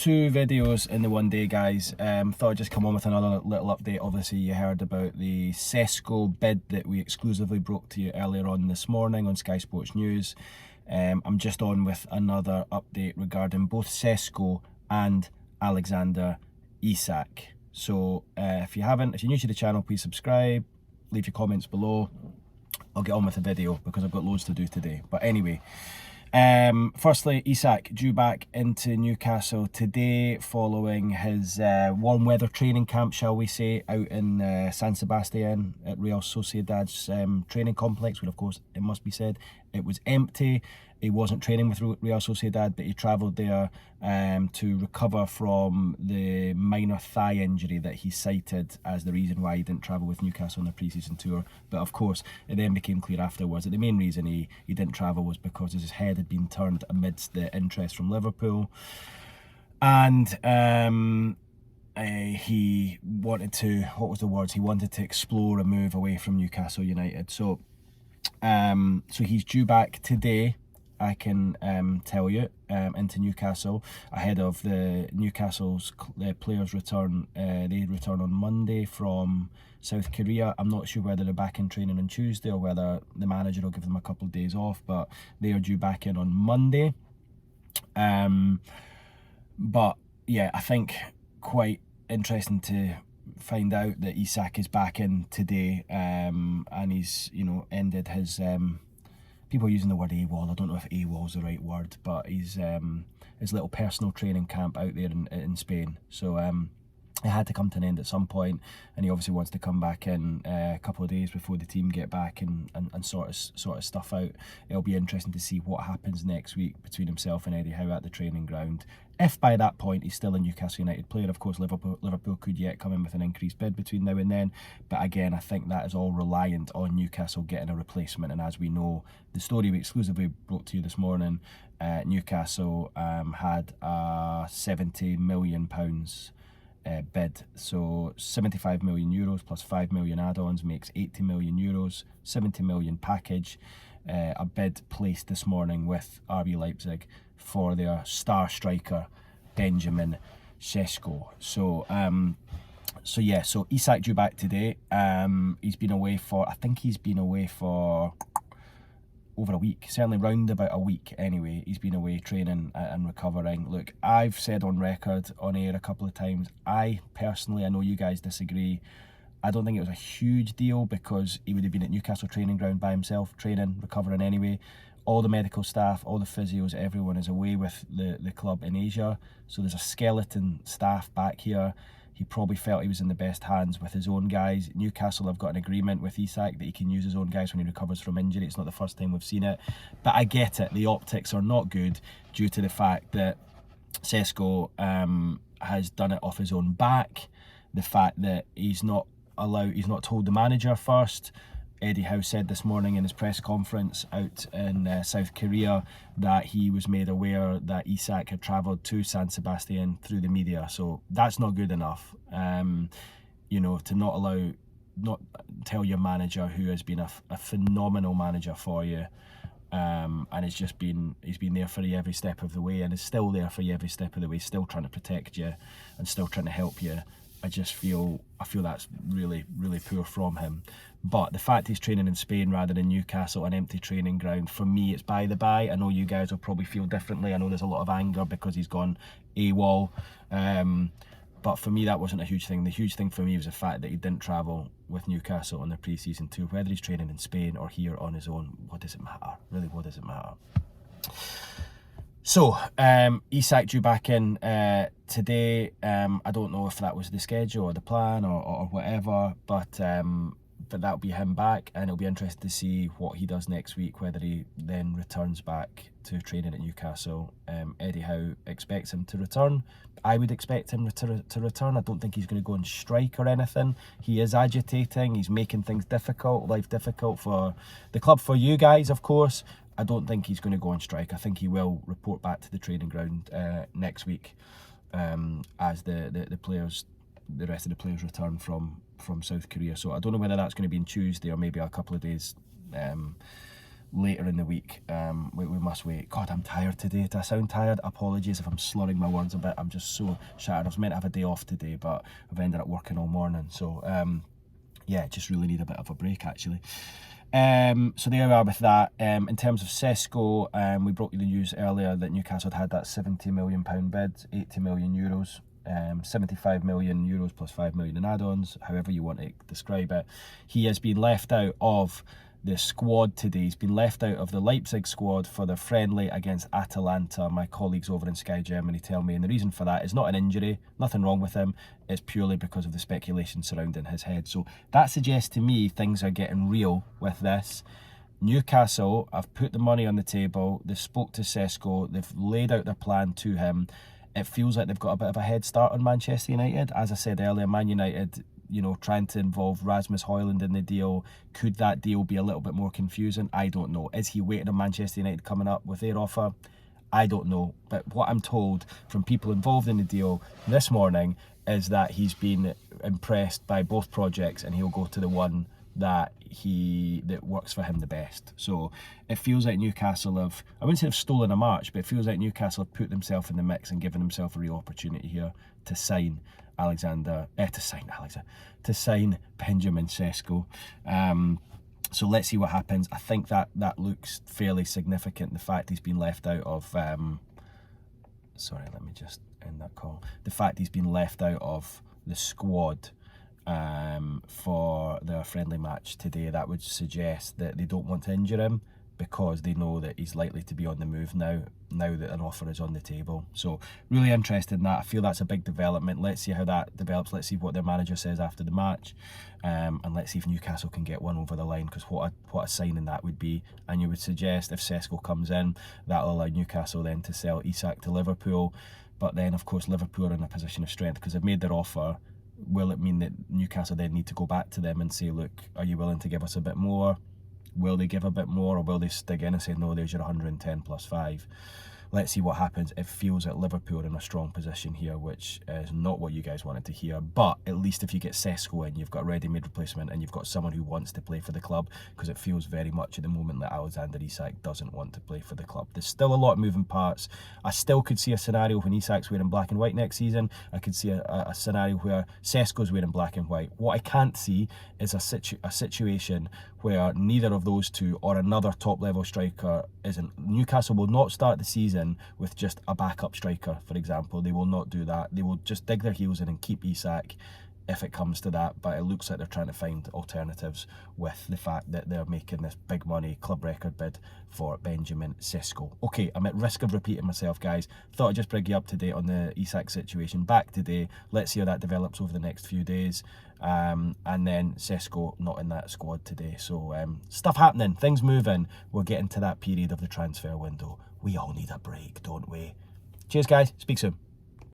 two videos in the one day, guys. Thought I'd just come on with another little update. Obviously you heard about the Sesco bid that we exclusively broke to you earlier on this morning on Sky Sports News. I'm just on with another update regarding both Sesco and Alexander Isak. So if you're new to the channel, please subscribe, leave your comments below. I'll get on with the video because I've got loads to do today. But anyway, firstly, Isak due back into Newcastle today following his warm weather training camp, shall we say, out in San Sebastian at Real Sociedad's training complex, where of course it must be said it was empty. He wasn't training with Real Sociedad, but he travelled there to recover from the minor thigh injury that he cited as the reason why he didn't travel with Newcastle on the pre-season tour. But of course, it then became clear afterwards that the main reason he didn't travel was because his head had been turned amidst the interest from Liverpool. And he wanted to, what was the words? He wanted to explore a move away from Newcastle United. So he's due back today, I can tell you, into Newcastle ahead of the Newcastle's players return. They return on Monday from South Korea. I'm not sure whether they're back in training on Tuesday or whether the manager will give them a couple of days off, but they are due back in on Monday. But yeah, I think quite interesting to find out that Isak is back in today, and he's, you know, ended his people are using the word AWOL. I don't know if AWOL is the right word, but he's his little personal training camp out there in Spain. So it had to come to an end at some point, and he obviously wants to come back in a couple of days before the team get back and sort of stuff out. It'll be interesting to see what happens next week between himself and Eddie Howe at the training ground. If by that point he's still a Newcastle United player, of course Liverpool could yet come in with an increased bid between now and then. But again, I think that is all reliant on Newcastle getting a replacement. And as we know, the story we exclusively brought to you this morning, Newcastle had a £70 million bid. So 75 million euros plus 5 million add-ons makes 80 million euros, 70 million package. A bid placed this morning with RB Leipzig for their star striker Benjamin Sesco. So so Isak due back today. He's been away for, I think he's been away for over a week, certainly round about a week anyway. He's been away training and recovering. Look, I've said on record, on air a couple of times, I personally, I know you guys disagree, I don't think it was a huge deal because he would have been at Newcastle training ground by himself, training, recovering anyway. All the medical staff, all the physios, everyone is away with the club in Asia. So there's a skeleton staff back here. He probably felt he was in the best hands with his own guys. Newcastle have got an agreement with Isak that he can use his own guys when he recovers from injury. It's not the first time we've seen it. But I get it, the optics are not good due to the fact that Sesco has done it off his own back. The fact that he's not told the manager first. Eddie Howe said this morning in his press conference out in South Korea that he was made aware that Isak had travelled to San Sebastian through the media. So that's not good enough. You know, to not tell your manager, who has been a phenomenal manager for you, and he's been there for you every step of the way, and is still there for you every step of the way, still trying to protect you and still trying to help you. I feel that's really, really poor from him. But the fact he's training in Spain rather than Newcastle, an empty training ground, for me it's by the by. I know you guys will probably feel differently. I know there's a lot of anger because he's gone AWOL. But for me that wasn't a huge thing. The huge thing for me was the fact that he didn't travel with Newcastle on the pre-season tour. Whether he's training in Spain or here on his own, what does it matter? Really, what does it matter? So, Isak due back in today. I don't know if that was the schedule or the plan or whatever, but that'll be him back, and it'll be interesting to see what he does next week, whether he then returns back to training at Newcastle. Eddie Howe expects him to return. I would expect him to return. I don't think he's going to go on strike or anything. He is agitating, he's making things difficult, life difficult for the club, for you guys, of course. I don't think he's going to go on strike. I think he will report back to the training ground next week as the rest of the players return from South Korea. So I don't know whether that's going to be on Tuesday or maybe a couple of days later in the week. We must wait. God, I'm tired today. Do I sound tired? Apologies if I'm slurring my words a bit. I'm just so shattered. I was meant to have a day off today, but I've ended up working all morning. So yeah, just really need a bit of a break actually. So there we are with that. In terms of Sesco, we broke you the news earlier that Newcastle had that £70 million bid, 80 million euros. 75 million euros plus 5 million in add-ons, however you want to describe it. He has been left out of the squad today. He's been left out of the Leipzig squad for the friendly against Atalanta. My colleagues over in Sky Germany tell me, and the reason for that is not an injury, nothing wrong with him, it's purely because of the speculation surrounding his head. So that suggests to me things are getting real with this. Newcastle have put the money on the table, they've spoke to Sesco, they've laid out their plan to him. It feels like they've got a bit of a head start on Manchester United. As I said earlier, Man United, you know, trying to involve Rasmus Højlund in the deal. Could that deal be a little bit more confusing? I don't know. Is he waiting on Manchester United coming up with their offer? I don't know. But what I'm told from people involved in the deal this morning is that he's been impressed by both projects and he'll go to the one that works for him the best. So it feels like Newcastle have, I wouldn't say they've stolen a march, but it feels like Newcastle have put themselves in the mix and given themselves a real opportunity here to sign to sign Benjamin Sesco. So let's see what happens. I think that looks fairly significant, the fact he's been left out of sorry, let me just end that call. The fact he's been left out of the squad for their friendly match today, that would suggest that they don't want to injure him because they know that he's likely to be on the move now that an offer is on the table. So really interested in that. I feel that's a big development. Let's see how that develops. Let's see what their manager says after the match, and let's see if Newcastle can get one over the line, because what a signing that would be. And you would suggest if Sesco comes in, that'll allow Newcastle then to sell Isak to Liverpool. But then of course Liverpool are in a position of strength because they've made their offer. Will it mean that Newcastle then need to go back to them and say, look, are you willing to give us a bit more? Will they give a bit more, or will they dig in and say, no, there's your 110 plus 5? Let's see what happens. It feels like Liverpool are in a strong position here, which is not what you guys wanted to hear. But at least if you get Sesco in, you've got a ready-made replacement and you've got someone who wants to play for the club, because it feels very much at the moment that Alexander Isak doesn't want to play for the club. There's still a lot of moving parts. I still could see a scenario when Isak's wearing black and white next season. I could see a scenario where Sesco's wearing black and white. What I can't see is a situation where neither of those two or another top-level striker isn't. Newcastle will not start the season with just a backup striker, for example. They will not do that. They will just dig their heels in and keep Isak if it comes to that, but it looks like they're trying to find alternatives with the fact that they're making this big money club record bid for Benjamin Sesco. Okay, I'm at risk of repeating myself, guys. Thought I'd just bring you up to date on the Isak situation back today. Let's see how that develops over the next few days. And then Sesco not in that squad today. So stuff happening, things moving. We're getting to that period of the transfer window. We all need a break, don't we? Cheers, guys. Speak soon.